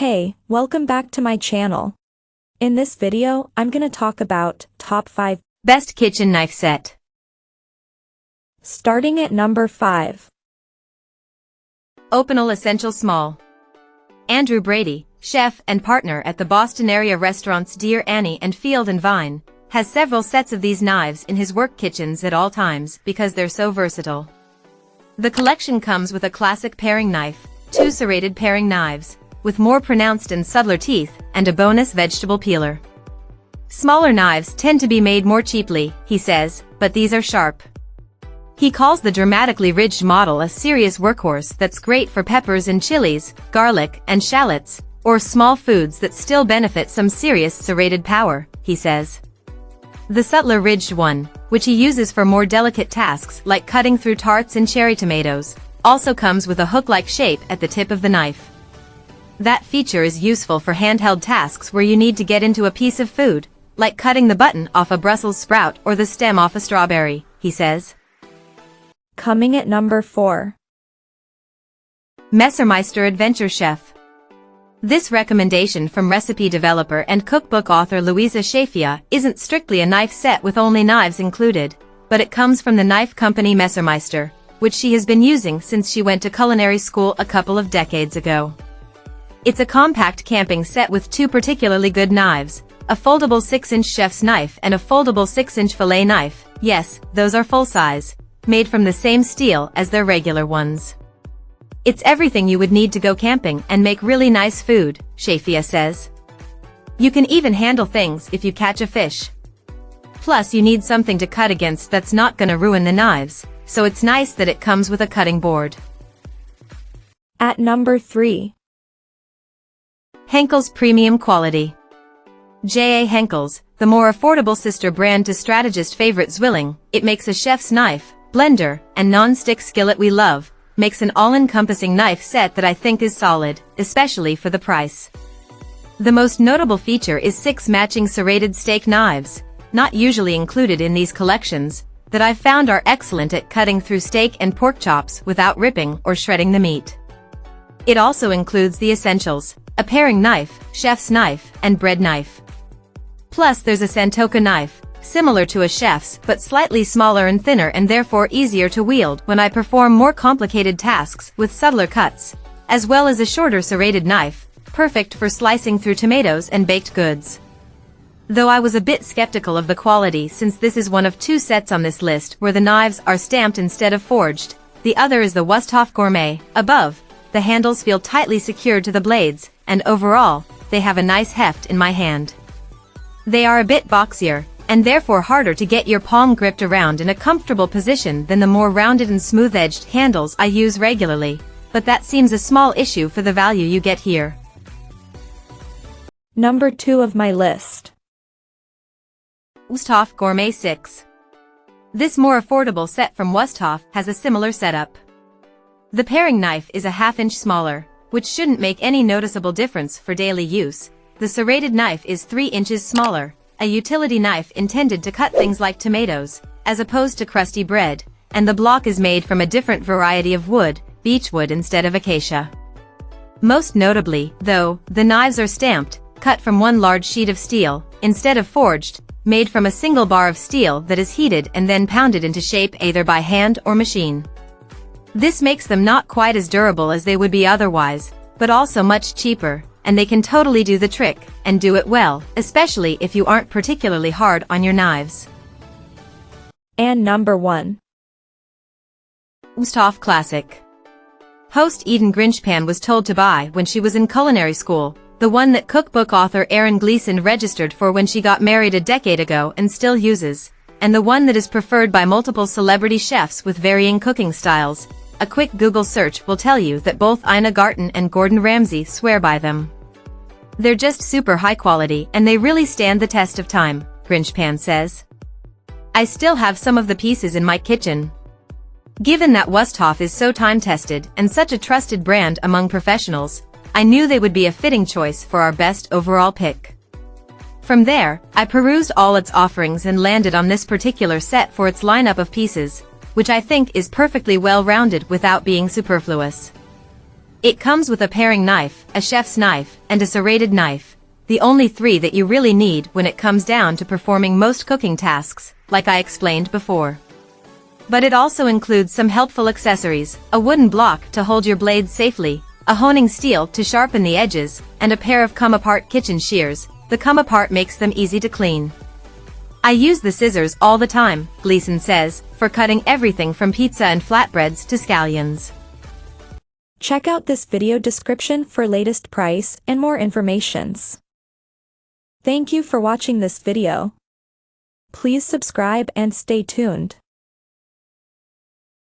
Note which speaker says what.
Speaker 1: Hey, welcome back to my channel. In this video, I'm gonna talk about top 5
Speaker 2: best kitchen knife set.
Speaker 1: Starting at number 5.
Speaker 2: Opinel Essential Small. Andrew Brady, chef and partner at the Boston area restaurants Dear Annie and Field & Vine, has several sets of these knives in his work kitchens at all times because they're so versatile. The collection comes with a classic paring knife, 2 serrated paring knives, with more pronounced and subtler teeth, and a bonus vegetable peeler. Smaller knives tend to be made more cheaply, he says, but these are sharp. He calls the dramatically ridged model a serious workhorse that's great for peppers and chilies, garlic and shallots, or small foods that still benefit some serious serrated power, he says. The subtler ridged one, which he uses for more delicate tasks like cutting through tarts and cherry tomatoes, also comes with a hook-like shape at the tip of the knife. That feature is useful for handheld tasks where you need to get into a piece of food, like cutting the button off a Brussels sprout or the stem off a strawberry, he says.
Speaker 1: Coming at number 4.
Speaker 2: Messermeister Adventure Chef. This recommendation from recipe developer and cookbook author Louisa Shafia isn't strictly a knife set with only knives included, but it comes from the knife company Messermeister, which she has been using since she went to culinary school a couple of decades ago. It's a compact camping set with 2 particularly good knives, a foldable 6-inch chef's knife and a foldable 6-inch fillet knife, yes, those are full-size, made from the same steel as their regular ones. It's everything you would need to go camping and make really nice food, Shafia says. You can even handle things if you catch a fish. Plus you need something to cut against that's not gonna ruin the knives, so it's nice that it comes with a cutting board.
Speaker 1: At number 3.
Speaker 2: HENCKELS Premium Quality. J.A. HENCKELS, the more affordable sister brand to strategist favorite Zwilling, it makes a chef's knife, blender, and non-stick skillet we love, makes an all-encompassing knife set that I think is solid, especially for the price. The most notable feature is 6 matching serrated steak knives, not usually included in these collections, that I've found are excellent at cutting through steak and pork chops without ripping or shredding the meat. It also includes the essentials, a paring knife, chef's knife, and bread knife. Plus there's a Santoka knife, similar to a chef's but slightly smaller and thinner and therefore easier to wield when I perform more complicated tasks with subtler cuts, as well as a shorter serrated knife, perfect for slicing through tomatoes and baked goods. Though I was a bit skeptical of the quality since this is one of 2 sets on this list where the knives are stamped instead of forged, the other is the WÜSTHOF Gourmet. Above, the handles feel tightly secured to the blades, and overall, they have a nice heft in my hand. They are a bit boxier, and therefore harder to get your palm gripped around in a comfortable position than the more rounded and smooth-edged handles I use regularly, but that seems a small issue for the value you get here.
Speaker 1: Number 2 of my list.
Speaker 2: WÜSTHOF Gourmet 6. This more affordable set from WÜSTHOF has a similar setup. The paring knife is a ½ inch smaller, which shouldn't make any noticeable difference for daily use. The serrated knife is 3 inches smaller, a utility knife intended to cut things like tomatoes, as opposed to crusty bread, and the block is made from a different variety of wood, beechwood instead of acacia. Most notably, though, the knives are stamped, cut from one large sheet of steel, instead of forged, made from a single bar of steel that is heated and then pounded into shape either by hand or machine. This makes them not quite as durable as they would be otherwise, but also much cheaper, and they can totally do the trick, and do it well, especially if you aren't particularly hard on your knives.
Speaker 1: And number 1.
Speaker 2: WÜSTHOF Classic. Host Eden Grinchpan was told to buy when she was in culinary school, the one that cookbook author Erin Gleason registered for when she got married a decade ago and still uses, and the one that is preferred by multiple celebrity chefs with varying cooking styles. A quick Google search will tell you that both Ina Garten and Gordon Ramsay swear by them. They're just super high quality and they really stand the test of time, Grinchpan says. I still have some of the pieces in my kitchen. Given that WÜSTHOF is so time-tested and such a trusted brand among professionals, I knew they would be a fitting choice for our best overall pick. From there, I perused all its offerings and landed on this particular set for its lineup of pieces, which I think is perfectly well-rounded without being superfluous. It comes with a paring knife, a chef's knife, and a serrated knife. The only 3 that you really need when it comes down to performing most cooking tasks, like I explained before. But it also includes some helpful accessories, a wooden block to hold your blades safely, a honing steel to sharpen the edges, and a pair of come-apart kitchen shears. The come-apart makes them easy to clean. I use the scissors all the time, Gleason says, for cutting everything from pizza and flatbreads to scallions.
Speaker 1: Check out this video description for latest price and more informations. Thank you for watching this video. Please subscribe and stay tuned.